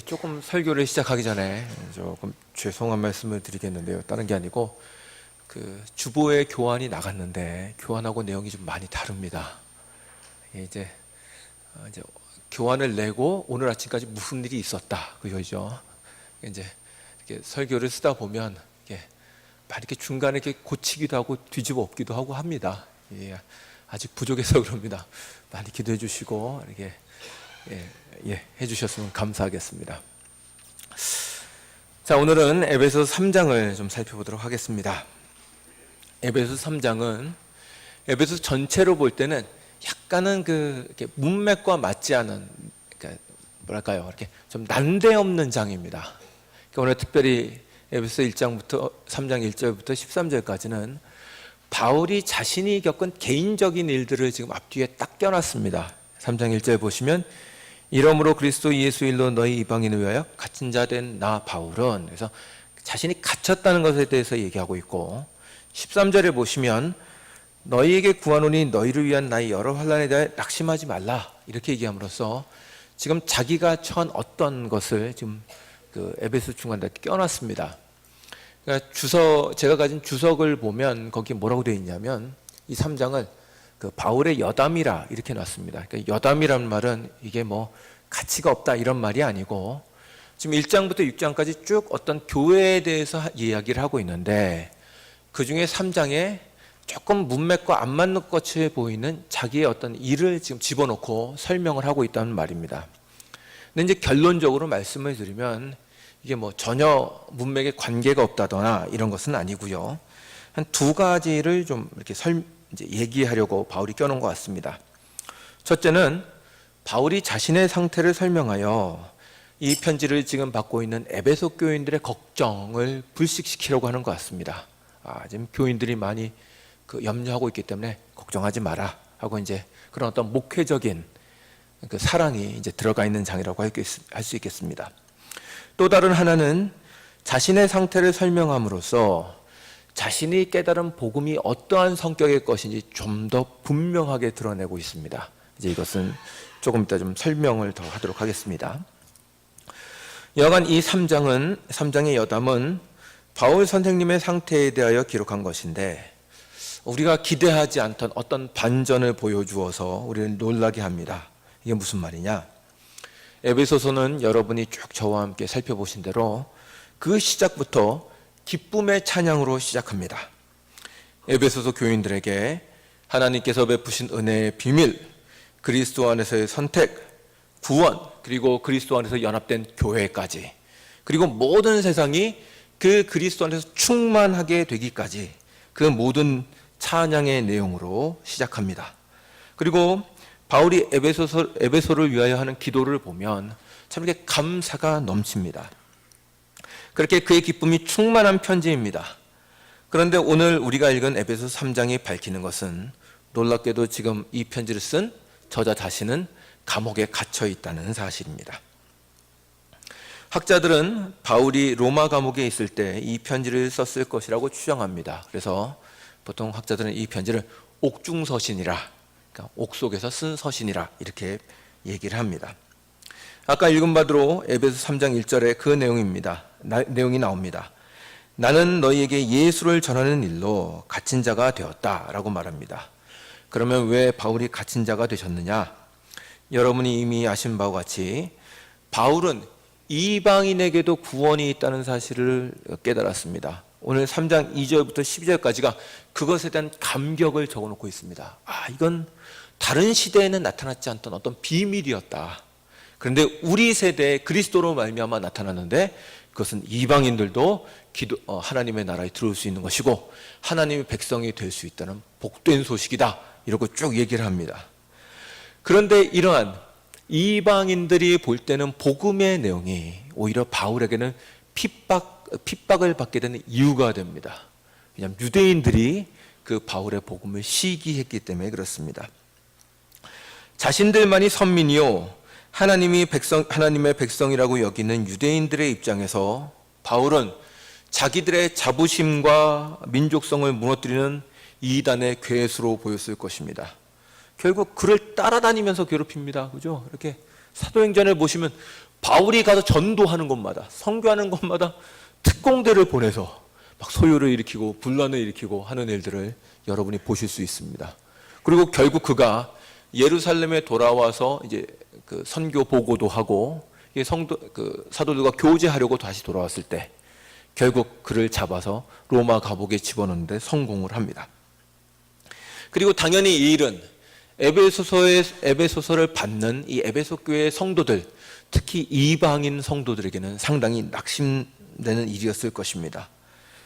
조금 설교를 시작하기 전에 조금 죄송한 말씀을 드리겠는데요. 다른 게 아니고 그 주보에 교환이 나갔는데 교환하고 내용이 좀 많이 다릅니다. 이제 교환을 내고 오늘 아침까지 무슨 일이 있었다 그거죠. 이제 이렇게 설교를 쓰다 보면 막 이렇게 중간에 이렇게 고치기도 하고 뒤집어 엎기도 하고 합니다. 아직 부족해서 그럽니다. 많이 기도해 주시고 이렇게 해주셨으면 감사하겠습니다. 자, 오늘은 에베소서 3장을 좀 살펴보도록 하겠습니다. 에베소서 3장은 에베소서 전체로 볼 때는 약간은 이렇게 문맥과 맞지 않은, 그러니까 뭐랄까요, 이렇게 좀 난데없는 장입니다. 그러니까 오늘 특별히 에베소서 1장부터 3장 1절부터 13절까지는 바울이 자신이 겪은 개인적인 일들을 지금 앞뒤에 딱 껴놨습니다. 3장 1절 보시면 이러므로 그리스도 예수 일로 너희 이방인을 위하여 갇힌 자 된 나 바울은, 그래서 자신이 갇혔다는 것에 대해서 얘기하고 있고, 13절에 보시면 너희에게 구하노니 너희를 위한 나의 여러 환난에 대해 낙심하지 말라 이렇게 얘기함으로써 지금 자기가 처한 어떤 것을 지금 그 에베소 중간에 껴놨습니다. 그러니까 제가 가진 주석을 보면 거기 뭐라고 되어 있냐면 이 3장을 그 바울의 여담이라 이렇게 놨습니다. 그러니까 여담이라는 말은 이게 뭐 가치가 없다 이런 말이 아니고 지금 1장부터 6장까지 쭉 어떤 교회에 대해서 이야기를 하고 있는데 그 중에 3장에 조금 문맥과 안 맞는 것처럼 보이는 자기의 어떤 일을 지금 집어넣고 설명을 하고 있다는 말입니다. 근데 이제 결론적으로 말씀을 드리면 이게 뭐 전혀 문맥에 관계가 없다거나 이런 것은 아니고요. 한 두 가지를 좀 이렇게 이제 얘기하려고 바울이 껴놓은 것 같습니다. 첫째는 바울이 자신의 상태를 설명하여 이 편지를 지금 받고 있는 에베소 교인들의 걱정을 불식시키려고 하는 것 같습니다. 지금 교인들이 많이 염려하고 있기 때문에 걱정하지 마라 하고 이제 그런 어떤 목회적인 그 사랑이 이제 들어가 있는 장이라고 할 수 있겠습니다. 또 다른 하나는 자신의 상태를 설명함으로써 자신이 깨달은 복음이 어떠한 성격의 것인지 좀 더 분명하게 드러내고 있습니다. 이제 이것은 조금 이따 좀 설명을 더 하도록 하겠습니다. 여간 이 3장의 여담은 바울 선생님의 상태에 대하여 기록한 것인데 우리가 기대하지 않던 어떤 반전을 보여주어서 우리를 놀라게 합니다. 이게 무슨 말이냐? 에베소서는 여러분이 쭉 저와 함께 살펴보신 대로 그 시작부터 기쁨의 찬양으로 시작합니다. 에베소서 교인들에게 하나님께서 베푸신 은혜의 비밀, 그리스도 안에서의 선택, 구원, 그리고 그리스도 안에서 연합된 교회까지, 그리고 모든 세상이 그 그리스도 안에서 충만하게 되기까지 그 모든 찬양의 내용으로 시작합니다. 그리고 바울이 에베소를 위하여 하는 기도를 보면 참 이렇게 감사가 넘칩니다. 그렇게 그의 기쁨이 충만한 편지입니다. 그런데 오늘 우리가 읽은 에베소 3장이 밝히는 것은 놀랍게도 지금 이 편지를 쓴 저자 자신은 감옥에 갇혀 있다는 사실입니다. 학자들은 바울이 로마 감옥에 있을 때 이 편지를 썼을 것이라고 추정합니다. 그래서 보통 학자들은 이 편지를 옥중서신이라, 그러니까 옥 속에서 쓴 서신이라 이렇게 얘기를 합니다. 아까 읽은 바대로 에베소 3장 1절에 그 내용이 나옵니다. 나는 너희에게 예수를 전하는 일로 갇힌 자가 되었다라고 말합니다. 그러면 왜 바울이 갇힌 자가 되셨느냐? 여러분이 이미 아신 바와 같이 바울은 이방인에게도 구원이 있다는 사실을 깨달았습니다. 오늘 3장 2절부터 12절까지가 그것에 대한 감격을 적어놓고 있습니다. 이건 다른 시대에는 나타났지 않던 어떤 비밀이었다. 그런데 우리 세대에 그리스도로 말미암아 나타났는데 그것은 이방인들도 하나님의 나라에 들어올 수 있는 것이고 하나님의 백성이 될 수 있다는 복된 소식이다. 이러고 쭉 얘기를 합니다. 그런데 이러한 이방인들이 볼 때는 복음의 내용이 오히려 바울에게는 핍박을 받게 되는 이유가 됩니다. 왜냐하면 유대인들이 그 바울의 복음을 시기했기 때문에 그렇습니다. 자신들만이 선민이요 하나님의 백성이라고 여기는 유대인들의 입장에서 바울은 자기들의 자부심과 민족성을 무너뜨리는 이단의 괴수로 보였을 것입니다. 결국 그를 따라다니면서 괴롭힙니다. 그죠? 이렇게 사도행전을 보시면 바울이 가서 전도하는 곳마다, 선교하는 곳마다 특공대를 보내서 막 소요를 일으키고 분란을 일으키고 하는 일들을 여러분이 보실 수 있습니다. 그리고 결국 그가 예루살렘에 돌아와서 이제 그 선교 보고도 하고 사도들과 교제하려고 다시 돌아왔을 때 결국 그를 잡아서 로마 감옥에 집어넣는데 성공을 합니다. 그리고 당연히 이 일은 에베소서를 받는 이 에베소 교회의 성도들, 특히 이방인 성도들에게는 상당히 낙심되는 일이었을 것입니다.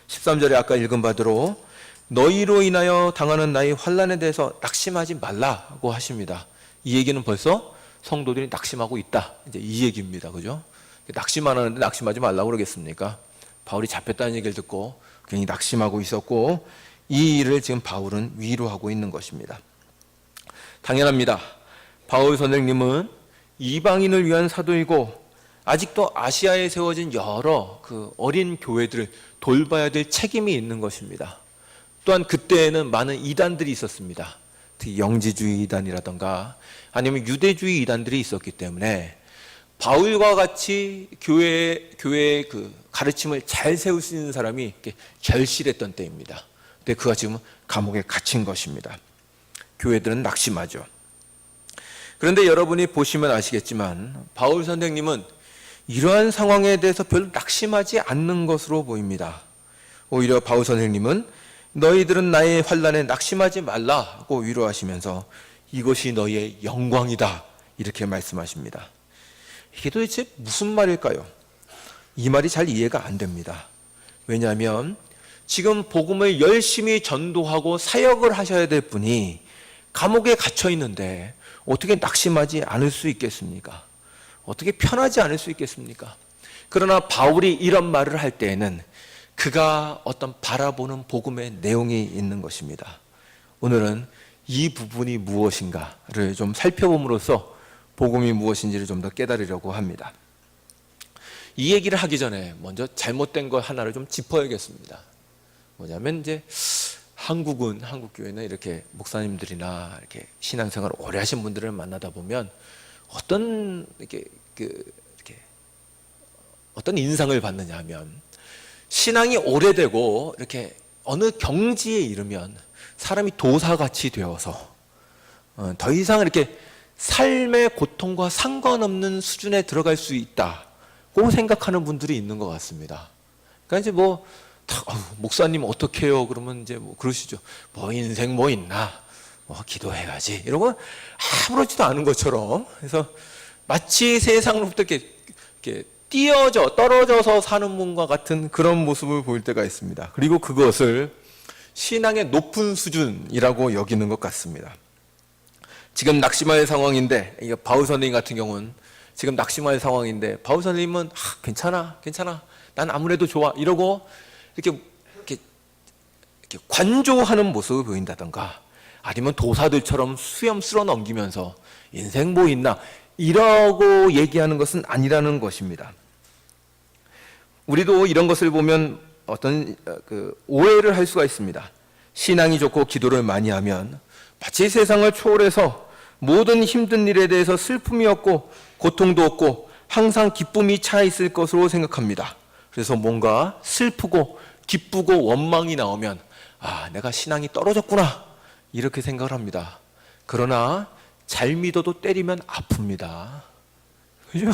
13절에 아까 읽은 바대로 너희로 인하여 당하는 나의 환난에 대해서 낙심하지 말라고 하십니다. 이 얘기는 벌써 성도들이 낙심하고 있다, 이제 이 얘기입니다. 그죠? 낙심 안 하는데 낙심하지 말라고 그러겠습니까? 바울이 잡혔다는 얘기를 듣고 굉장히 낙심하고 있었고, 이 일을 지금 바울은 위로하고 있는 것입니다. 당연합니다. 바울 선생님은 이방인을 위한 사도이고 아직도 아시아에 세워진 여러 그 어린 교회들을 돌봐야 될 책임이 있는 것입니다. 또한 그때에는 많은 이단들이 있었습니다. 특히 영지주의 이단이라던가 아니면 유대주의 이단들이 있었기 때문에 바울과 같이 교회의 그 가르침을 잘 세울 수 있는 사람이 이렇게 절실했던 때입니다. 근데 그가 지금 감옥에 갇힌 것입니다. 교회들은 낙심하죠. 그런데 여러분이 보시면 아시겠지만 바울 선생님은 이러한 상황에 대해서 별로 낙심하지 않는 것으로 보입니다. 오히려 바울 선생님은 너희들은 나의 환난에 낙심하지 말라고 위로하시면서 이것이 너희의 영광이다, 이렇게 말씀하십니다. 이게 도대체 무슨 말일까요? 이 말이 잘 이해가 안 됩니다. 왜냐하면 지금 복음을 열심히 전도하고 사역을 하셔야 될 분이 감옥에 갇혀 있는데 어떻게 낙심하지 않을 수 있겠습니까? 어떻게 편하지 않을 수 있겠습니까? 그러나 바울이 이런 말을 할 때에는 그가 어떤 바라보는 복음의 내용이 있는 것입니다. 오늘은 이 부분이 무엇인가를 좀 살펴봄으로써 복음이 무엇인지를 좀 더 깨달으려고 합니다. 이 얘기를 하기 전에 먼저 잘못된 것 하나를 좀 짚어야겠습니다. 뭐냐면 이제 한국 교회는 이렇게 목사님들이나 이렇게 신앙생활을 오래 하신 분들을 만나다 보면 어떤 어떤 인상을 받느냐 하면 신앙이 오래되고 이렇게 어느 경지에 이르면 사람이 도사같이 되어서 더 이상 이렇게 삶의 고통과 상관없는 수준에 들어갈 수 있다고 생각하는 분들이 있는 것 같습니다. 그러니까 이제 목사님 어떻게 해요? 그러면 이제 그러시죠. 인생 있나? 기도해야지. 이러고 아무렇지도 않은 것처럼. 그래서 마치 세상으로부터 이렇게 떨어져서 사는 분과 같은 그런 모습을 보일 때가 있습니다. 그리고 그것을 신앙의 높은 수준이라고 여기는 것 같습니다. 지금 낙심할 상황인데, 바울 선생님 같은 경우는 지금 낙심할 상황인데, 바울 선생님은 괜찮아, 난 아무래도 좋아, 이러고 이렇게 관조하는 모습을 보인다던가, 아니면 도사들처럼 수염 쓸어 넘기면서 인생 있나, 이러고 얘기하는 것은 아니라는 것입니다. 우리도 이런 것을 보면 어떤 오해를 할 수가 있습니다. 신앙이 좋고 기도를 많이 하면 마치 세상을 초월해서 모든 힘든 일에 대해서 슬픔이 없고 고통도 없고 항상 기쁨이 차 있을 것으로 생각합니다. 그래서 뭔가 슬프고 기쁘고 원망이 나오면 내가 신앙이 떨어졌구나, 이렇게 생각을 합니다. 그러나 잘 믿어도 때리면 아픕니다. 그죠?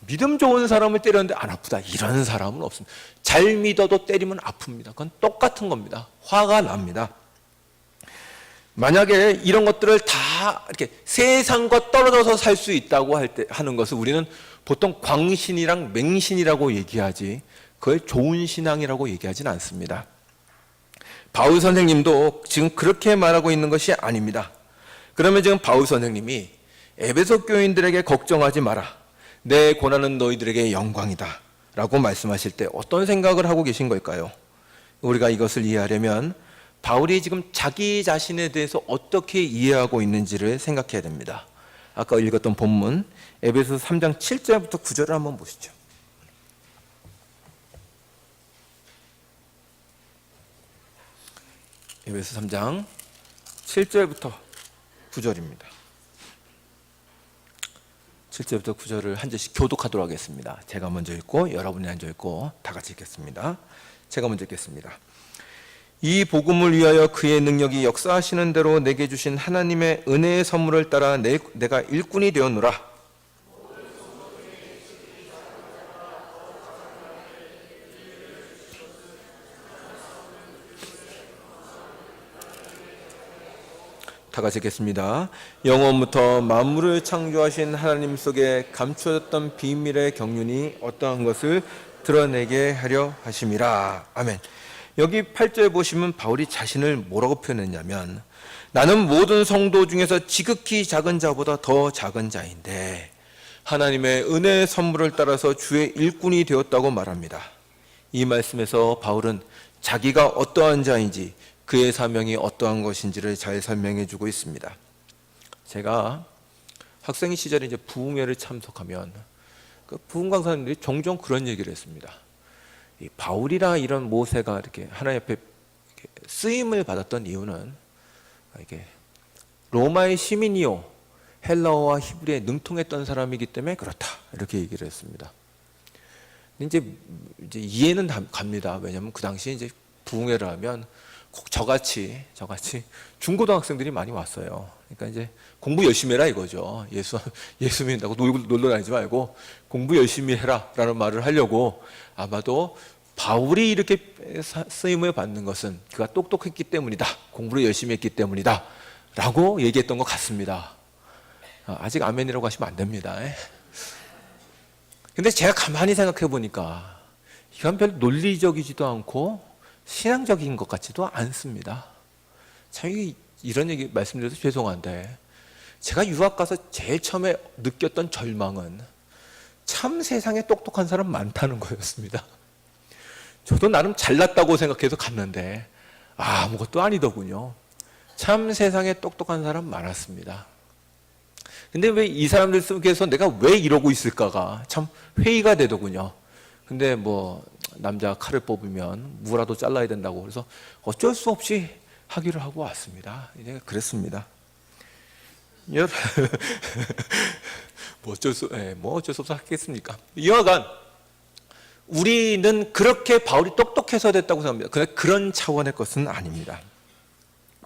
믿음 좋은 사람을 때렸는데 안 아프다, 이런 사람은 없습니다. 잘 믿어도 때리면 아픕니다. 그건 똑같은 겁니다. 화가 납니다. 만약에 이런 것들을 다 이렇게 세상과 떨어져서 살 수 있다고 하는 것을 우리는 보통 광신이랑 맹신이라고 얘기하지, 그걸 좋은 신앙이라고 얘기하지는 않습니다. 바울 선생님도 지금 그렇게 말하고 있는 것이 아닙니다. 그러면 지금 바울 선생님이 에베소 교인들에게 걱정하지 마라, 내 고난은 너희들에게 영광이다 라고 말씀하실 때 어떤 생각을 하고 계신 걸까요? 우리가 이것을 이해하려면 바울이 지금 자기 자신에 대해서 어떻게 이해하고 있는지를 생각해야 됩니다. 아까 읽었던 본문 에베소 3장 7절부터 9절을 한번 보시죠. 에베소 3장 7절부터 9절입니다. 7절부터 9절을 한 절씩 교독하도록 하겠습니다. 제가 먼저 읽고 여러분이 앉아 읽고 다 같이 읽겠습니다. 제가 먼저 읽겠습니다. 이 복음을 위하여 그의 능력이 역사하시는 대로 내게 주신 하나님의 은혜의 선물을 따라 내가 일꾼이 되었노라. 다 같이 읽겠습니다. 영원부터 만물을 창조하신 하나님 속에 감추어졌던 비밀의 경륜이 어떠한 것을 드러내게 하려 하심이라. 아멘. 여기 8절 보시면 바울이 자신을 뭐라고 표현했냐면, 나는 모든 성도 중에서 지극히 작은 자보다 더 작은 자인데 하나님의 은혜의 선물을 따라서 주의 일꾼이 되었다고 말합니다. 이 말씀에서 바울은 자기가 어떠한 자인지, 그의 사명이 어떠한 것인지를 잘 설명해 주고 있습니다. 제가 학생 시절에 이제 부흥회를 참석하면 그 부흥 강사님들이 종종 그런 얘기를 했습니다. 이 바울이나 이런 모세가 이렇게 하나님 앞에 쓰임을 받았던 이유는 이게 로마의 시민이요 헬라어와 히브리에 능통했던 사람이기 때문에 그렇다, 이렇게 얘기를 했습니다. 이제 이해는 갑니다. 왜냐하면 그 당시에 이제 부흥회를 하면 꼭 저같이 중고등학생들이 많이 왔어요. 그러니까 이제 공부 열심히 해라 이거죠. 예수 믿는다고 놀러 다니지 말고 공부 열심히 해라라는 말을 하려고, 아마도 바울이 이렇게 쓰임을 받는 것은 그가 똑똑했기 때문이다, 공부를 열심히 했기 때문이다 라고 얘기했던 것 같습니다. 아직 아멘이라고 하시면 안 됩니다. 근데 제가 가만히 생각해 보니까 이건 별 논리적이지도 않고 신앙적인 것 같지도 않습니다. 참 이런 얘기 말씀드려서 죄송한데, 제가 유학 가서 제일 처음에 느꼈던 절망은 참 세상에 똑똑한 사람 많다는 거였습니다. 저도 나름 잘났다고 생각해서 갔는데 아무것도 아니더군요. 참 세상에 똑똑한 사람 많았습니다. 근데 왜 이 사람들 속에서 내가 왜 이러고 있을까가 참 회의가 되더군요. 근데 뭐 남자 칼을 뽑으면 무라도 잘라야 된다고 그래서 어쩔 수 없이 하기를 하고 왔습니다. 이제 그랬습니다. 뭐 어쩔 수 없어 하겠습니까? 여하간 우리는 그렇게 바울이 똑똑해서 됐다고 생각합니다. 그런 차원의 것은 아닙니다.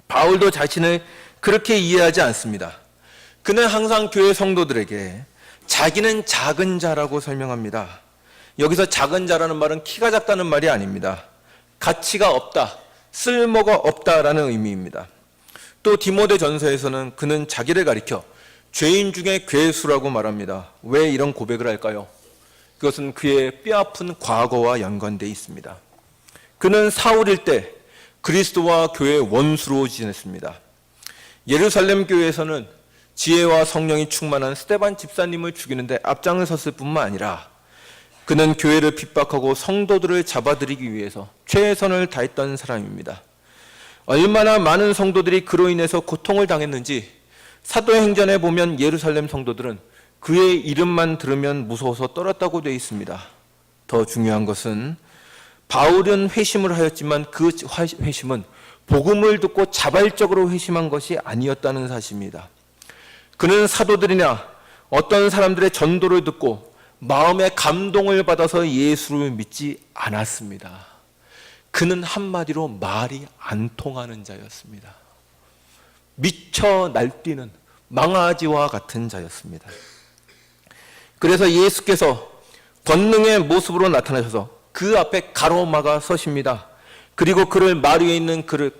바울도 자신을 그렇게 이해하지 않습니다. 그는 항상 교회 성도들에게 자기는 작은 자라고 설명합니다. 여기서 작은 자라는 말은 키가 작다는 말이 아닙니다. 가치가 없다, 쓸모가 없다라는 의미입니다. 또 디모데 전서에서는 그는 자기를 가리켜 죄인 중에 괴수라고 말합니다. 왜 이런 고백을 할까요? 그것은 그의 뼈아픈 과거와 연관되어 있습니다. 그는 사울일 때 그리스도와 교회의 원수로 지냈습니다. 예루살렘 교회에서는 지혜와 성령이 충만한 스데반 집사님을 죽이는데 앞장을 섰을 뿐만 아니라 그는 교회를 핍박하고 성도들을 잡아들이기 위해서 최선을 다했던 사람입니다. 얼마나 많은 성도들이 그로 인해서 고통을 당했는지 사도행전에 보면 예루살렘 성도들은 그의 이름만 들으면 무서워서 떨었다고 되어 있습니다. 더 중요한 것은 바울은 회심을 하였지만 그 회심은 복음을 듣고 자발적으로 회심한 것이 아니었다는 사실입니다. 그는 사도들이나 어떤 사람들의 전도를 듣고 마음의 감동을 받아서 예수를 믿지 않았습니다. 그는 한마디로 말이 안 통하는 자였습니다. 미쳐 날뛰는 망아지와 같은 자였습니다. 그래서 예수께서 권능의 모습으로 나타나셔서 그 앞에 가로막아 서십니다. 그리고 그를 말 위에 있는 그를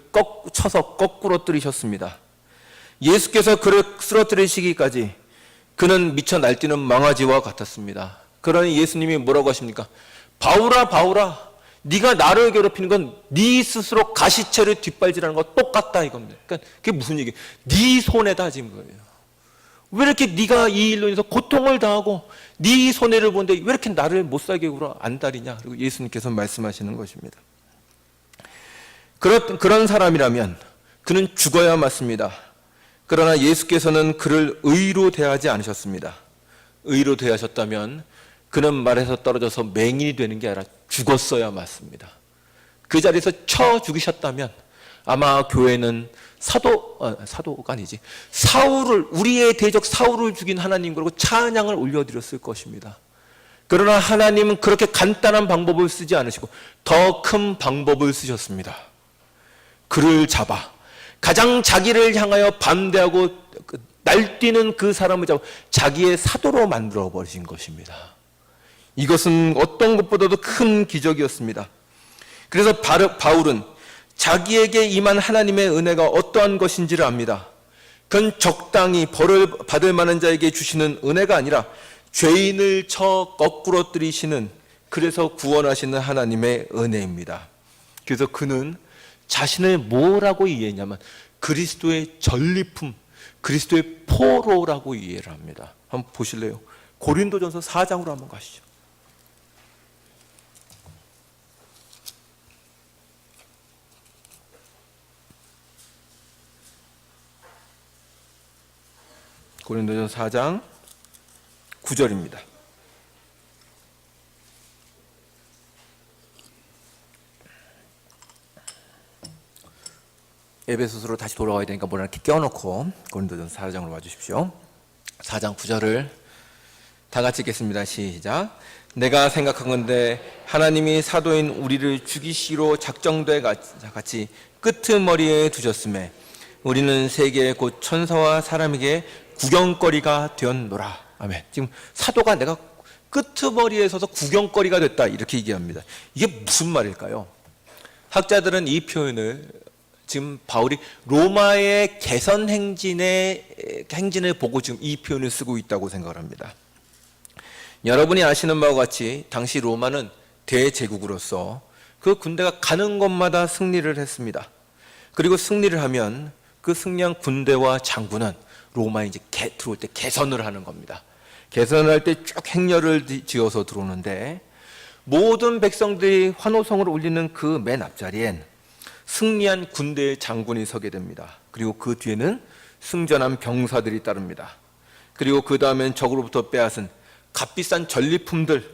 쳐서 거꾸로 뜨리셨습니다. 예수께서 그를 쓰러뜨리시기까지 그는 미쳐 날뛰는 망아지와 같았습니다. 그러니 예수님이 뭐라고 하십니까? 바울아 바울아, 네가 나를 괴롭히는 건 네 스스로 가시체를 뒷발질하는 거 똑같다 이겁니다. 그러니까 그게 무슨 얘기예요? 네 손해다 지금 거예요. 왜 이렇게 네가 이 일로 인해서 고통을 당하고 네 손해를 보는데 왜 이렇게 나를 못 살게 굴어 안달이냐? 그리고 예수님께서 말씀하시는 것입니다. 그런 사람이라면 그는 죽어야 맞습니다. 그러나 예수께서는 그를 의로 대하지 않으셨습니다. 의로 대하셨다면 그는 말에서 떨어져서 맹인이 되는 게 아니라 죽었어야 맞습니다. 그 자리에서 쳐 죽이셨다면 아마 교회는 사도가 아니지, 사울을, 우리의 대적 사울을 죽인 하나님 그리고 찬양을 올려드렸을 것입니다. 그러나 하나님은 그렇게 간단한 방법을 쓰지 않으시고 더 큰 방법을 쓰셨습니다. 그를 잡아 가장 자기를 향하여 반대하고 날뛰는 그 사람을 잡아 자기의 사도로 만들어 버리신 것입니다. 이것은 어떤 것보다도 큰 기적이었습니다. 그래서 바울은 자기에게 임한 하나님의 은혜가 어떠한 것인지를 압니다. 그건 적당히 벌을 받을 만한 자에게 주시는 은혜가 아니라 죄인을 쳐 거꾸로 들이시는, 그래서 구원하시는 하나님의 은혜입니다. 그래서 그는 자신을 뭐라고 이해했냐면 그리스도의 전리품, 그리스도의 포로라고 이해를 합니다. 한번 보실래요? 고린도전서 4장으로 한번 가시죠. 고린도전서 4장 9절입니다. 에베소서로 다시 돌아와야 되니까 뭐라 이렇게 껴놓고 고린도전서 4장으로 와주십시오. 4장 9절을 다 같이 읽겠습니다. 시작. 내가 생각하건대 하나님이 사도인 우리를 죽이시기로 작정돼 같이 끄트머리에 두셨음에 우리는 세계 곧 천사와 사람에게 구경거리가 되었노라. 아멘. 지금 사도가 내가 끄트머리에 서서 구경거리가 됐다 이렇게 얘기합니다. 이게 무슨 말일까요? 학자들은 이 표현을 지금 바울이 로마의 개선 행진을 보고 지금 이 표현을 쓰고 있다고 생각을 합니다. 여러분이 아시는 바와 같이 당시 로마는 대제국으로서 그 군대가 가는 곳마다 승리를 했습니다. 그리고 승리를 하면 그 승리한 군대와 장군은 로마에 이제 들어올 때 개선을 하는 겁니다. 개선을 할 때 쭉 행렬을 지어서 들어오는데 모든 백성들이 환호성을 울리는 그 맨 앞자리엔 승리한 군대의 장군이 서게 됩니다. 그리고 그 뒤에는 승전한 병사들이 따릅니다. 그리고 그 다음엔 적으로부터 빼앗은 값비싼 전리품들,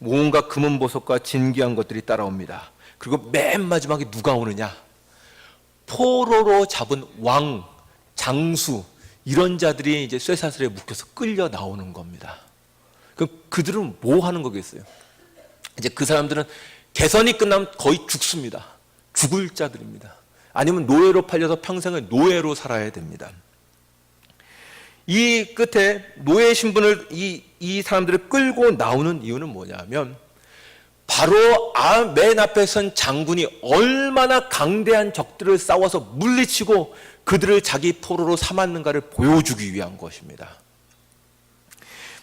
온갖 금은보석과 진귀한 것들이 따라옵니다. 그리고 맨 마지막에 누가 오느냐? 포로로 잡은 왕, 장수 이런 자들이 이제 쇠사슬에 묶여서 끌려 나오는 겁니다. 그들은 뭐 하는 거겠어요? 이제 그 사람들은 개선이 끝나면 거의 죽습니다. 죽을 자들입니다. 아니면 노예로 팔려서 평생을 노예로 살아야 됩니다. 이 끝에 노예 신분을 이 사람들을 끌고 나오는 이유는 뭐냐면 바로 맨 앞에 선 장군이 얼마나 강대한 적들을 싸워서 물리치고 그들을 자기 포로로 삼았는가를 보여주기 위한 것입니다.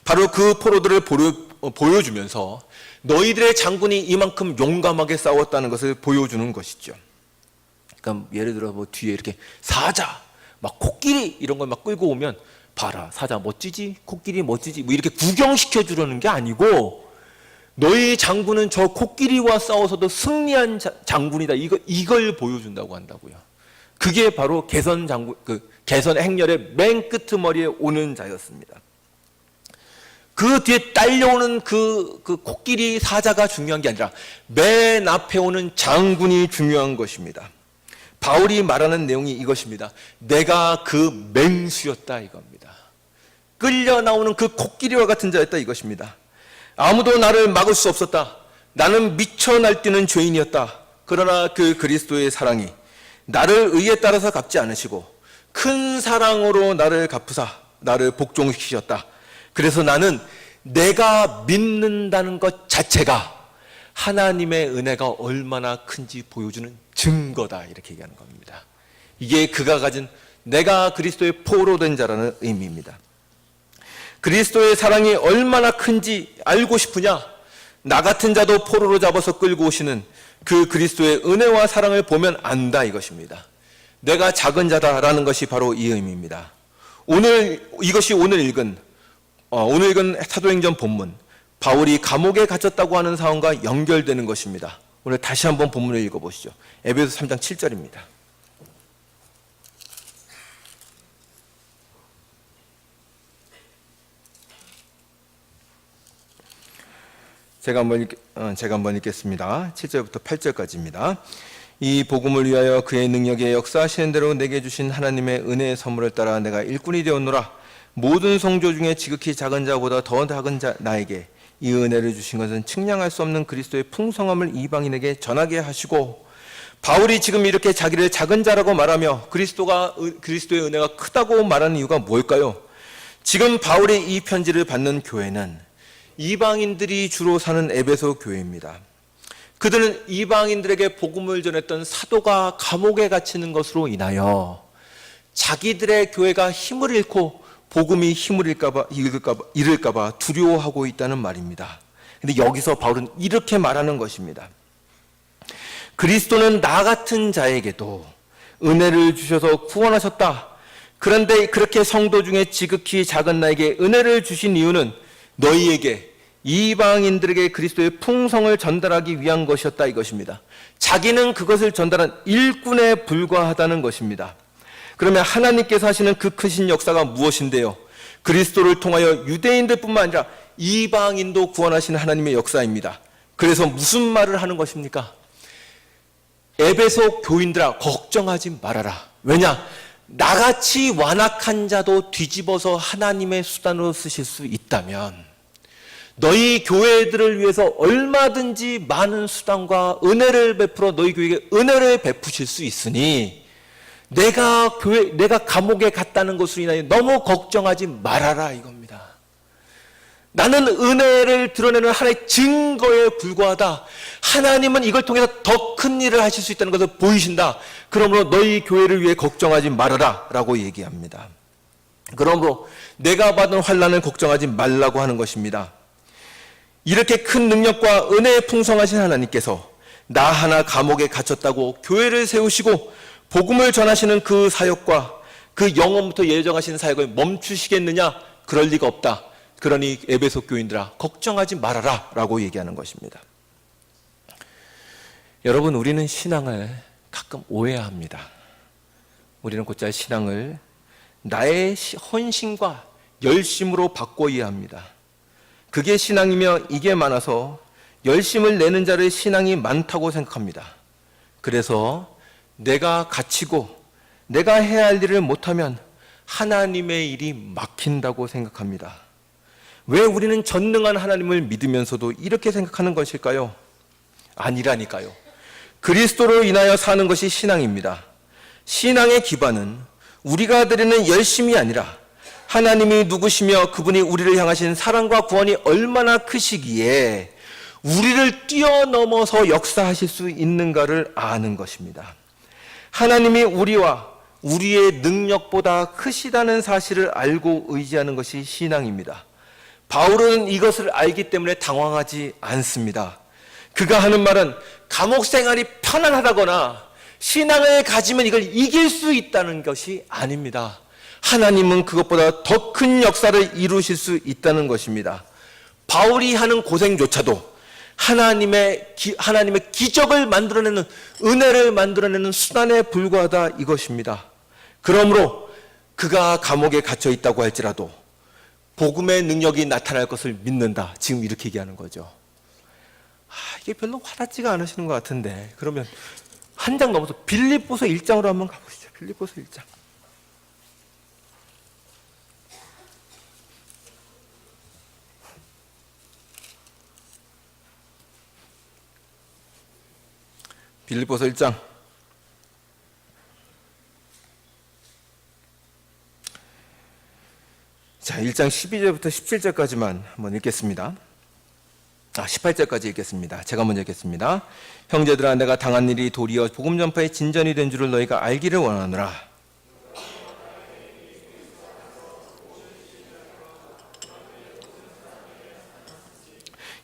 바로 그 포로들을 보여주면서 너희들의 장군이 이만큼 용감하게 싸웠다는 것을 보여주는 것이죠. 그러니까 예를 들어 뭐 뒤에 이렇게 사자, 막 코끼리 이런 걸 막 끌고 오면 봐라 사자 멋지지, 코끼리 멋지지 뭐 이렇게 구경시켜 주려는 게 아니고 너희 장군은 저 코끼리와 싸워서도 승리한 장군이다. 이걸 보여준다고 한다고요. 그게 바로 개선 행렬의 맨 끄트머리에 오는 자였습니다. 그 뒤에 딸려오는 그 코끼리 사자가 중요한 게 아니라 맨 앞에 오는 장군이 중요한 것입니다. 바울이 말하는 내용이 이것입니다. 내가 그 맹수였다 이겁니다. 끌려 나오는 그 코끼리와 같은 자였다 이것입니다. 아무도 나를 막을 수 없었다. 나는 미쳐 날뛰는 죄인이었다. 그러나 그 그리스도의 사랑이 나를 의에 따라서 갚지 않으시고 큰 사랑으로 나를 갚으사 나를 복종시키셨다. 그래서 나는 내가 믿는다는 것 자체가 하나님의 은혜가 얼마나 큰지 보여주는 증거다 이렇게 얘기하는 겁니다. 이게 그가 가진 내가 그리스도의 포로 된 자라는 의미입니다. 그리스도의 사랑이 얼마나 큰지 알고 싶으냐? 나 같은 자도 포로로 잡아서 끌고 오시는 그 그리스도의 은혜와 사랑을 보면 안다 이것입니다. 내가 작은 자다라는 것이 바로 이 의미입니다. 이것이 오늘 읽은 사도행전 본문, 바울이 감옥에 갇혔다고 하는 상황과 연결되는 것입니다. 오늘 다시 한번 본문을 읽어보시죠. 에베소 3장 7절입니다. 제가 한번 읽겠습니다. 7절부터 8절까지입니다. 이 복음을 위하여 그의 능력에 역사하시는 대로 내게 주신 하나님의 은혜의 선물을 따라 내가 일꾼이 되었노라. 모든 성조 중에 지극히 작은 자보다 더 작은 자 나에게 이 은혜를 주신 것은 측량할 수 없는 그리스도의 풍성함을 이방인에게 전하게 하시고, 바울이 지금 이렇게 자기를 작은 자라고 말하며 그리스도의 은혜가 크다고 말하는 이유가 뭘까요? 지금 바울이 이 편지를 받는 교회는 이방인들이 주로 사는 에베소 교회입니다. 그들은 이방인들에게 복음을 전했던 사도가 감옥에 갇히는 것으로 인하여 자기들의 교회가 힘을 잃고 복음이 힘을 잃을까봐 두려워하고 있다는 말입니다. 근데 여기서 바울은 이렇게 말하는 것입니다. 그리스도는 나 같은 자에게도 은혜를 주셔서 구원하셨다. 그런데 그렇게 성도 중에 지극히 작은 나에게 은혜를 주신 이유는 너희에게, 이방인들에게 그리스도의 풍성을 전달하기 위한 것이었다, 이것입니다. 자기는 그것을 전달한 일꾼에 불과하다는 것입니다. 그러면 하나님께서 하시는 그 크신 역사가 무엇인데요? 그리스도를 통하여 유대인들뿐만 아니라 이방인도 구원하시는 하나님의 역사입니다. 그래서 무슨 말을 하는 것입니까? 에베소 교인들아, 걱정하지 말아라. 왜냐? 나같이 완악한 자도 뒤집어서 하나님의 수단으로 쓰실 수 있다면 너희 교회들을 위해서 얼마든지 많은 수단과 은혜를 베풀어 너희 교회에게 은혜를 베푸실 수 있으니 내가 감옥에 갔다는 것으로 인하여 너무 걱정하지 말아라, 이겁니다. 나는 은혜를 드러내는 하나의 증거에 불과하다. 하나님은 이걸 통해서 더 큰 일을 하실 수 있다는 것을 보이신다. 그러므로 너희 교회를 위해 걱정하지 말아라 라고 얘기합니다. 그러므로 내가 받은 환난을 걱정하지 말라고 하는 것입니다. 이렇게 큰 능력과 은혜에 풍성하신 하나님께서 나 하나 감옥에 갇혔다고 교회를 세우시고 복음을 전하시는 그 사역과 그 영원부터 예정하신 사역을 멈추시겠느냐? 그럴 리가 없다. 그러니 에베소 교인들아, 걱정하지 말아라 라고 얘기하는 것입니다. 여러분, 우리는 신앙을 가끔 오해합니다. 우리는 곧잘 신앙을 나의 헌신과 열심으로 바꿔 이해합니다. 그게 신앙이며 이게 많아서 열심을 내는 자를 신앙이 많다고 생각합니다. 그래서 내가 갇히고 내가 해야 할 일을 못하면 하나님의 일이 막힌다고 생각합니다. 왜 우리는 전능한 하나님을 믿으면서도 이렇게 생각하는 것일까요? 아니라니까요. 그리스도로 인하여 사는 것이 신앙입니다. 신앙의 기반은 우리가 드리는 열심이 아니라 하나님이 누구시며 그분이 우리를 향하신 사랑과 구원이 얼마나 크시기에 우리를 뛰어넘어서 역사하실 수 있는가를 아는 것입니다. 하나님이 우리와 우리의 능력보다 크시다는 사실을 알고 의지하는 것이 신앙입니다. 바울은 이것을 알기 때문에 당황하지 않습니다. 그가 하는 말은 감옥 생활이 편안하다거나 신앙을 가지면 이걸 이길 수 있다는 것이 아닙니다. 하나님은 그것보다 더 큰 역사를 이루실 수 있다는 것입니다. 바울이 하는 고생조차도 하나님의 기적을 만들어내는, 은혜를 만들어내는 수단에 불과하다, 이것입니다. 그러므로 그가 감옥에 갇혀 있다고 할지라도 복음의 능력이 나타날 것을 믿는다, 지금 이렇게 얘기하는 거죠. 이게 별로 와닿지가 않으시는 것 같은데, 그러면 한 장 넘어서 빌립보서 1장으로 한번 가보시죠. 빌립보서 1장. 빌립보서 1장. 자, 1장 12절부터 17절까지만 한번 읽겠습니다. 18절까지 읽겠습니다. 제가 먼저 읽겠습니다. 형제들아, 내가 당한 일이 도리어 복음 전파의 진전이 된 줄을 너희가 알기를 원하노라.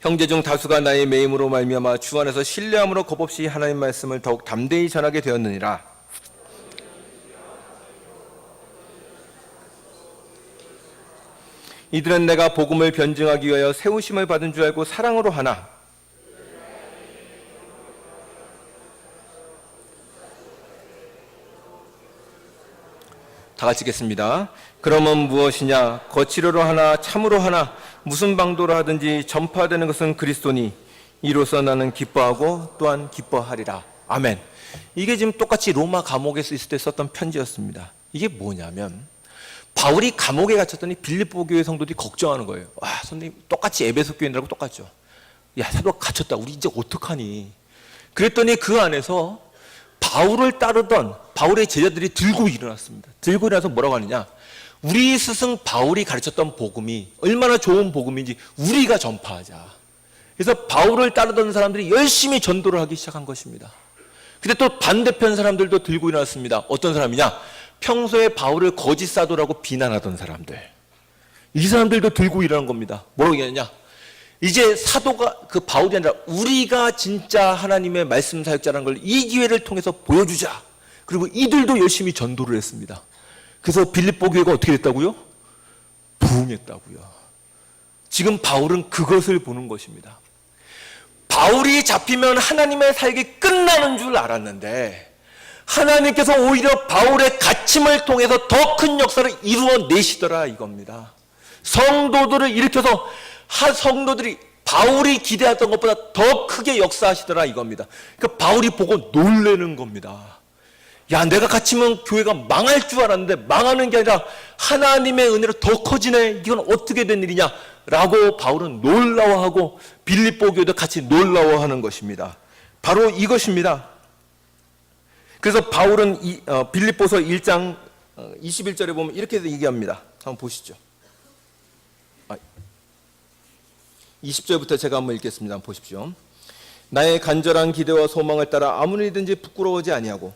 형제 중 다수가 나의 매임으로 말미암아 주 안에서 신뢰함으로 겁없이 하나님 말씀을 더욱 담대히 전하게 되었느니라. 이들은 내가 복음을 변증하기 위하여 세우심을 받은 줄 알고 사랑으로 하나, 다 같이 읽겠습니다. 그러면 무엇이냐? 거칠어로 하나 참으로 하나 무슨 방도로 하든지 전파되는 것은 그리스도니 이로써 나는 기뻐하고 또한 기뻐하리라. 아멘. 이게 지금 똑같이 로마 감옥에서 있을 때 썼던 편지였습니다. 이게 뭐냐면 바울이 감옥에 갇혔더니 빌립보 교회 성도들이 걱정하는 거예요. 와, 선생님 똑같이 에베소 교인들하고 똑같죠. 야, 사도가 갇혔다. 우리 이제 어떡하니? 그랬더니 그 안에서 바울을 따르던 바울의 제자들이 들고 일어났습니다. 들고 일어나서 뭐라고 하느냐? 우리 스승 바울이 가르쳤던 복음이 얼마나 좋은 복음인지 우리가 전파하자. 그래서 바울을 따르던 사람들이 열심히 전도를 하기 시작한 것입니다. 근데 또 반대편 사람들도 들고 일어났습니다. 어떤 사람이냐? 평소에 바울을 거짓 사도라고 비난하던 사람들. 이 사람들도 들고 일어난 겁니다. 뭐라고 얘기하느냐? 이제 사도가 그 바울이 아니라 우리가 진짜 하나님의 말씀 사역자라는 걸 이 기회를 통해서 보여주자. 그리고 이들도 열심히 전도를 했습니다. 그래서 빌립보 교회가 어떻게 됐다고요? 부흥했다고요. 지금 바울은 그것을 보는 것입니다. 바울이 잡히면 하나님의 사역이 끝나는 줄 알았는데 하나님께서 오히려 바울의 갇힘을 통해서 더 큰 역사를 이루어내시더라 이겁니다. 성도들을 일으켜서 성도들이 바울이 기대했던 것보다 더 크게 역사하시더라 이겁니다. 그러니까 바울이 보고 놀라는 겁니다. 야, 내가 갇히면 교회가 망할 줄 알았는데 망하는 게 아니라 하나님의 은혜로 더 커지네. 이건 어떻게 된 일이냐? 라고 바울은 놀라워하고 빌립보 교회도 같이 놀라워하는 것입니다. 바로 이것입니다. 그래서 바울은 빌립보서 1장 21절에 보면 이렇게 얘기합니다. 한번 보시죠. 20절부터 제가 한번 읽겠습니다. 한번 보십시오. 나의 간절한 기대와 소망을 따라 아무리든지 부끄러워하지 아니하고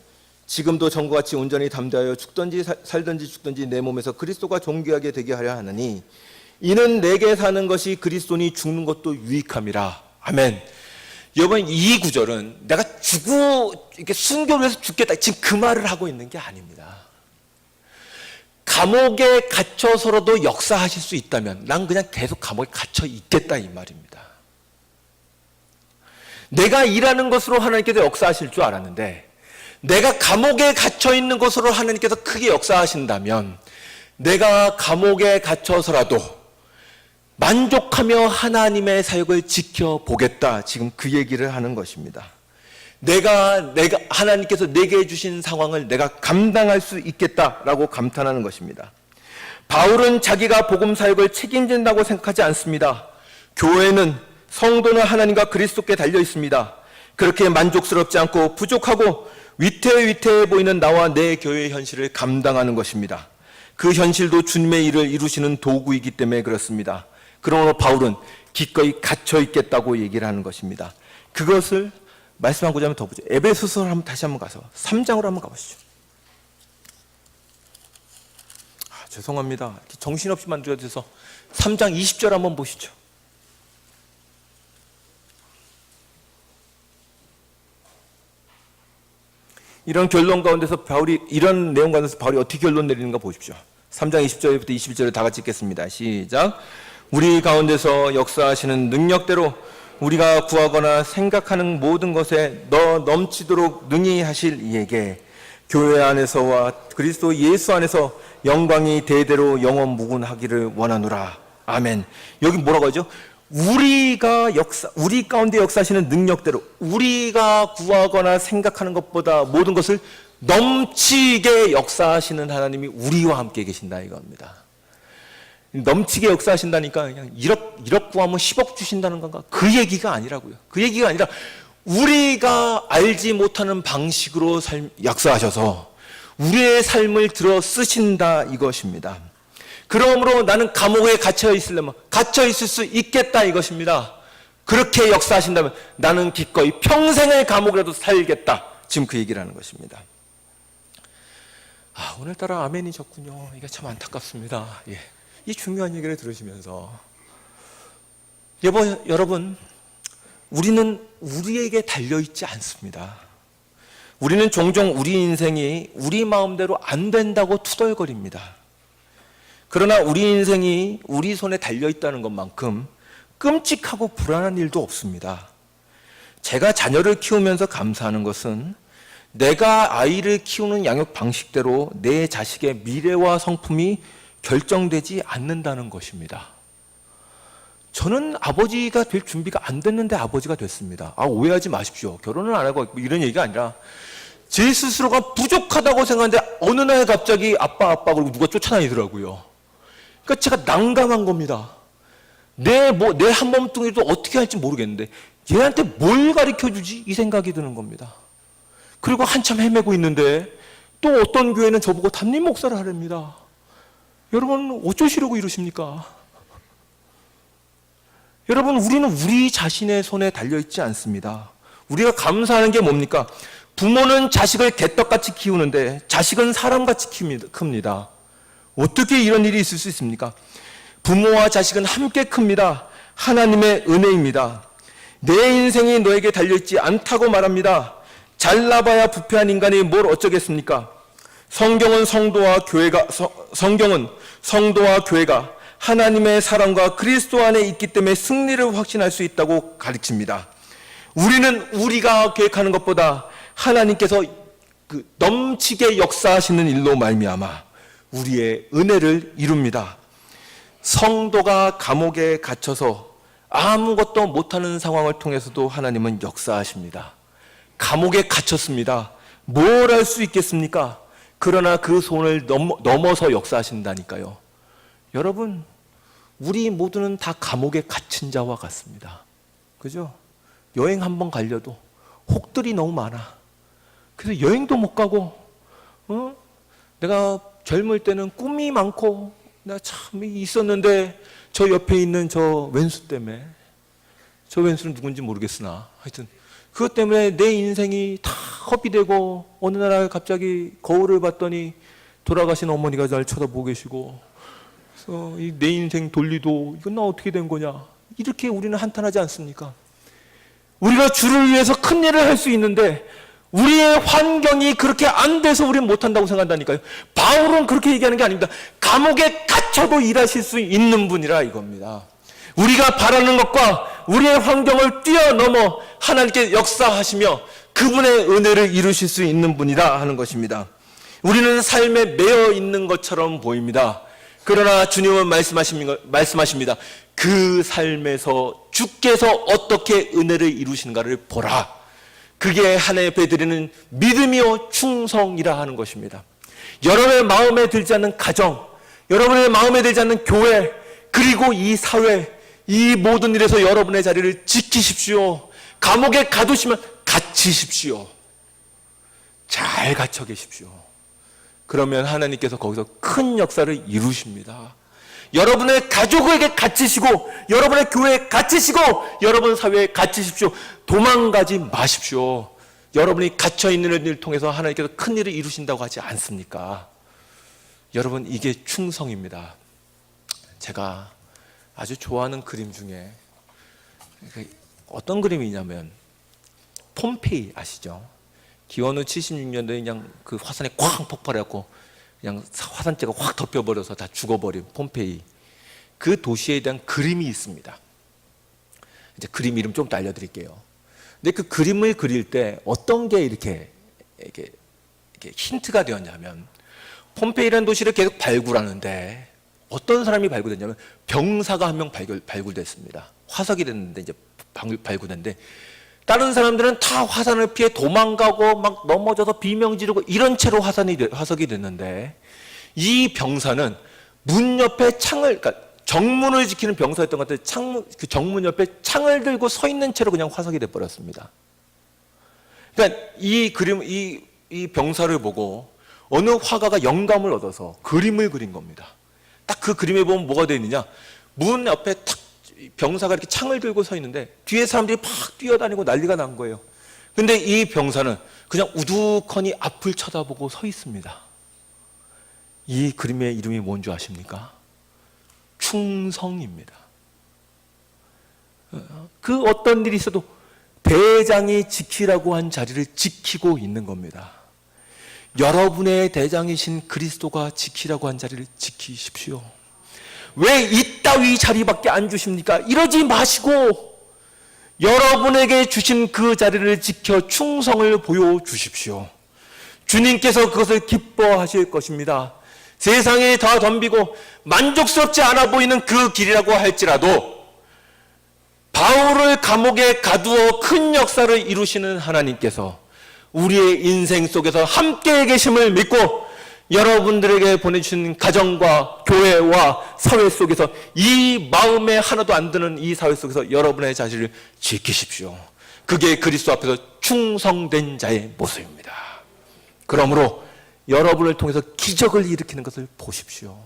지금도 전과 같이 온전히 담대하여 죽든지 살든지 죽든지 내 몸에서 그리스도가 존귀하게 되게 하려 하느니 이는 내게 사는 것이 그리스도니 죽는 것도 유익함이라. 아멘. 여러분, 이 구절은 내가 이렇게 순교를 해서 죽겠다 지금 그 말을 하고 있는 게 아닙니다. 감옥에 갇혀서라도 역사하실 수 있다면 난 그냥 계속 감옥에 갇혀 있겠다 이 말입니다. 내가 일하는 것으로 하나님께서 역사하실 줄 알았는데 내가 감옥에 갇혀 있는 것으로 하나님께서 크게 역사하신다면 내가 감옥에 갇혀서라도 만족하며 하나님의 사역을 지켜보겠다. 지금 그 얘기를 하는 것입니다. 내가 하나님께서 내게 주신 상황을 내가 감당할 수 있겠다라고 감탄하는 것입니다. 바울은 자기가 복음 사역을 책임진다고 생각하지 않습니다. 교회는 성도는 하나님과 그리스도께 달려 있습니다. 그렇게 만족스럽지 않고 부족하고 위태위태해 보이는 나와 내 교회의 현실을 감당하는 것입니다. 그 현실도 주님의 일을 이루시는 도구이기 때문에 그렇습니다. 그러므로 바울은 기꺼이 갇혀 있겠다고 얘기를 하는 것입니다. 그것을 말씀하고자 하면 더 보죠. 에베소서를 다시 한번 가서 3장으로 한번 가보시죠. 죄송합니다. 정신없이 만들어져서 3장 20절 한번 보시죠. 이런 결론 가운데서 이런 내용 가운데서 바울이 어떻게 결론 내리는가 보십시오. 3장 20절부터 21절을 다 같이 읽겠습니다. 시작. 우리 가운데서 역사하시는 능력대로 우리가 구하거나 생각하는 모든 것에 넘치도록 능히 하실 이에게 교회 안에서와 그리스도 예수 안에서 영광이 대대로 영원 무궁하기를 원하노라. 아멘. 여기 뭐라고 하죠? 우리 가운데 역사하시는 능력대로 우리가 구하거나 생각하는 것보다 모든 것을 넘치게 역사하시는 하나님이 우리와 함께 계신다 이겁니다. 넘치게 역사하신다니까 그냥 1억 구하면 10억 주신다는 건가? 그 얘기가 아니라고요. 그 얘기가 아니라 우리가 알지 못하는 방식으로 역사하셔서 우리의 삶을 들어 쓰신다 이것입니다. 그러므로 나는 감옥에 갇혀 있으려면 갇혀 있을 수 있겠다 이것입니다. 그렇게 역사하신다면 나는 기꺼이 평생을 감옥이라도 살겠다. 지금 그 얘기를 하는 것입니다. 오늘따라 아멘이셨군요. 이게 참 안타깝습니다. 예. 이 중요한 얘기를 들으시면서 여러분 우리는 우리에게 달려있지 않습니다. 우리는 종종 우리 인생이 우리 마음대로 안 된다고 투덜거립니다. 그러나 우리 인생이 우리 손에 달려있다는 것만큼 끔찍하고 불안한 일도 없습니다. 제가 자녀를 키우면서 감사하는 것은 내가 아이를 키우는 양육 방식대로 내 자식의 미래와 성품이 결정되지 않는다는 것입니다. 저는 아버지가 될 준비가 안 됐는데 아버지가 됐습니다. 오해하지 마십시오. 결혼을 안 하고 이런 얘기가 아니라 제 스스로가 부족하다고 생각하는데 어느 날 갑자기 아빠 그러고 누가 쫓아다니더라고요. 그러니까 제가 난감한 겁니다. 내 한 몸뚱이도 어떻게 할지 모르겠는데 얘한테 뭘 가르쳐주지? 이 생각이 드는 겁니다. 그리고 한참 헤매고 있는데 또 어떤 교회는 저보고 담임 목사를 하랍니다. 여러분 어쩌시려고 이러십니까? 여러분, 우리는 우리 자신의 손에 달려있지 않습니다. 우리가 감사하는 게 뭡니까? 부모는 자식을 개떡같이 키우는데 자식은 사람같이 큽니다. 어떻게 이런 일이 있을 수 있습니까? 부모와 자식은 함께 큽니다. 하나님의 은혜입니다. 내 인생이 너에게 달려있지 않다고 말합니다. 잘나봐야 부패한 인간이 뭘 어쩌겠습니까? 성경은 성도와 교회가 하나님의 사랑과 그리스도 안에 있기 때문에 승리를 확신할 수 있다고 가르칩니다. 우리는 우리가 계획하는 것보다 하나님께서 넘치게 역사하시는 일로 말미암아 우리의 은혜를 이룹니다. 성도가 감옥에 갇혀서 아무것도 못하는 상황을 통해서도 하나님은 역사하십니다. 감옥에 갇혔습니다. 뭘 할 수 있겠습니까? 그러나 그 손을 넘어서 역사하신다니까요. 여러분, 우리 모두는 다 감옥에 갇힌 자와 같습니다. 그죠? 여행 한번 가려도 혹들이 너무 많아. 그래서 여행도 못 가고, 내가 젊을 때는 꿈이 많고, 나 참 있었는데, 저 옆에 있는 저 왼수 때문에, 저 왼수는 누군지 모르겠으나, 하여튼, 그것 때문에 내 인생이 다 허비되고, 어느 날 갑자기 거울을 봤더니, 돌아가신 어머니가 날 쳐다보고 계시고, 그래서 내 인생 돌리도, 이건 나 어떻게 된 거냐. 이렇게 우리는 한탄하지 않습니까? 우리가 주를 위해서 큰 일을 할 수 있는데 우리의 환경이 그렇게 안 돼서 우리는 못한다고 생각한다니까요. 바울은 그렇게 얘기하는 게 아닙니다. 감옥에 갇혀도 일하실 수 있는 분이라 이겁니다. 우리가 바라는 것과 우리의 환경을 뛰어넘어 하나님께 역사하시며 그분의 은혜를 이루실 수 있는 분이다 하는 것입니다. 우리는 삶에 매여 있는 것처럼 보입니다. 그러나 주님은 말씀하십니다. 그 삶에서 주께서 어떻게 은혜를 이루시는가를 보라. 그게 하나님 앞에 드리는 믿음이요 충성이라 하는 것입니다. 여러분의 마음에 들지 않는 가정, 여러분의 마음에 들지 않는 교회, 그리고 이 사회, 이 모든 일에서 여러분의 자리를 지키십시오. 감옥에 가두시면 갇히십시오. 잘 갇혀 계십시오. 그러면 하나님께서 거기서 큰 역사를 이루십니다. 여러분의 가족에게 갇히시고, 여러분의 교회에 갇히시고, 여러분 사회에 갇히십시오. 도망가지 마십시오. 여러분이 갇혀있는 일을 통해서 하나님께서 큰 일을 이루신다고 하지 않습니까? 여러분, 이게 충성입니다. 제가 아주 좋아하는 그림 중에 어떤 그림이냐면 폼페이 아시죠? 기원후 76년도에 그냥 그 화산이 쾅 폭발해갖고 그냥 화산재가 확 덮여버려서 다 죽어버린 폼페이, 그 도시에 대한 그림이 있습니다. 이제 그림 이름 좀 더 알려드릴게요. 근데 그 그림을 그릴 때 어떤 게 이렇게 힌트가 되었냐면, 폼페이라는 도시를 계속 발굴하는데 어떤 사람이 발굴됐냐면 병사가 한 명 발굴됐습니다. 화석이 됐는데 이제 발굴됐는데 다른 사람들은 다 화산을 피해 도망가고 막 넘어져서 비명 지르고 이런 채로 화석이 됐는데, 이 병사는 문 옆에 그러니까 정문을 지키는 병사였던 것 같아요. 그 정문 옆에 창을 들고 서 있는 채로 그냥 화석이 돼버렸습니다. 그러니까 이 그림, 이 병사를 보고 어느 화가가 영감을 얻어서 그림을 그린 겁니다. 딱 그 그림에 보면 뭐가 되어 있느냐? 문 옆에 탁 병사가 이렇게 창을 들고 서 있는데 뒤에 사람들이 막 뛰어다니고 난리가 난 거예요. 근데 이 병사는 그냥 우두커니 앞을 쳐다보고 서 있습니다. 이 그림의 이름이 뭔지 아십니까? 충성입니다. 그 어떤 일이 있어도 대장이 지키라고 한 자리를 지키고 있는 겁니다. 여러분의 대장이신 그리스도가 지키라고 한 자리를 지키십시오. 왜 이따위 자리밖에 안 주십니까? 이러지 마시고 여러분에게 주신 그 자리를 지켜 충성을 보여주십시오. 주님께서 그것을 기뻐하실 것입니다. 세상에 다 덤비고 만족스럽지 않아 보이는 그 길이라고 할지라도 바울을 감옥에 가두어 큰 역사를 이루시는 하나님께서 우리의 인생 속에서 함께 계심을 믿고 여러분들에게 보내주신 가정과 교회와 사회 속에서 이 마음에 하나도 안 드는 이 사회 속에서 여러분의 자질을 지키십시오. 그게 그리스도 앞에서 충성된 자의 모습입니다. 그러므로 여러분을 통해서 기적을 일으키는 것을 보십시오.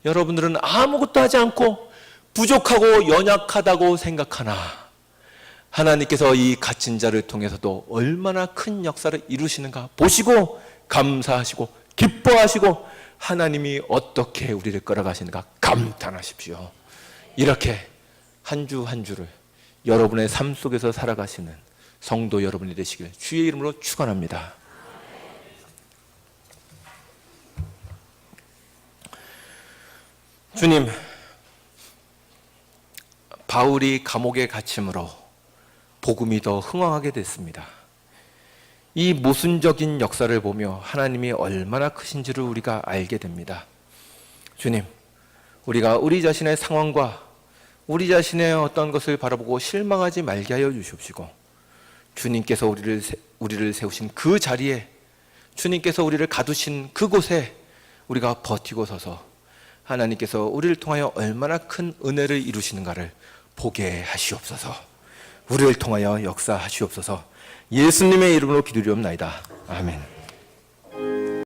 여러분들은 아무것도 하지 않고 부족하고 연약하다고 생각하나 하나님께서 이 갇힌 자를 통해서도 얼마나 큰 역사를 이루시는가 보시고 감사하시고 기뻐하시고 하나님이 어떻게 우리를 끌어가시는가 감탄하십시오. 이렇게 한 주 한 주를 여러분의 삶 속에서 살아가시는 성도 여러분이 되시길 주의 이름으로 축원합니다. 주님, 바울이 감옥에 갇힘으로 복음이 더 흥황하게 됐습니다. 이 모순적인 역사를 보며 하나님이 얼마나 크신지를 우리가 알게 됩니다. 주님, 우리가 우리 자신의 상황과 우리 자신의 어떤 것을 바라보고 실망하지 말게 하여 주시옵시고, 주님께서 우리를 세우신 그 자리에, 주님께서 우리를 가두신 그곳에 우리가 버티고 서서 하나님께서 우리를 통하여 얼마나 큰 은혜를 이루시는가를 보게 하시옵소서. 우리를 통하여 역사하시옵소서. 예수님의 이름으로 기도드리옵나이다. 아멘.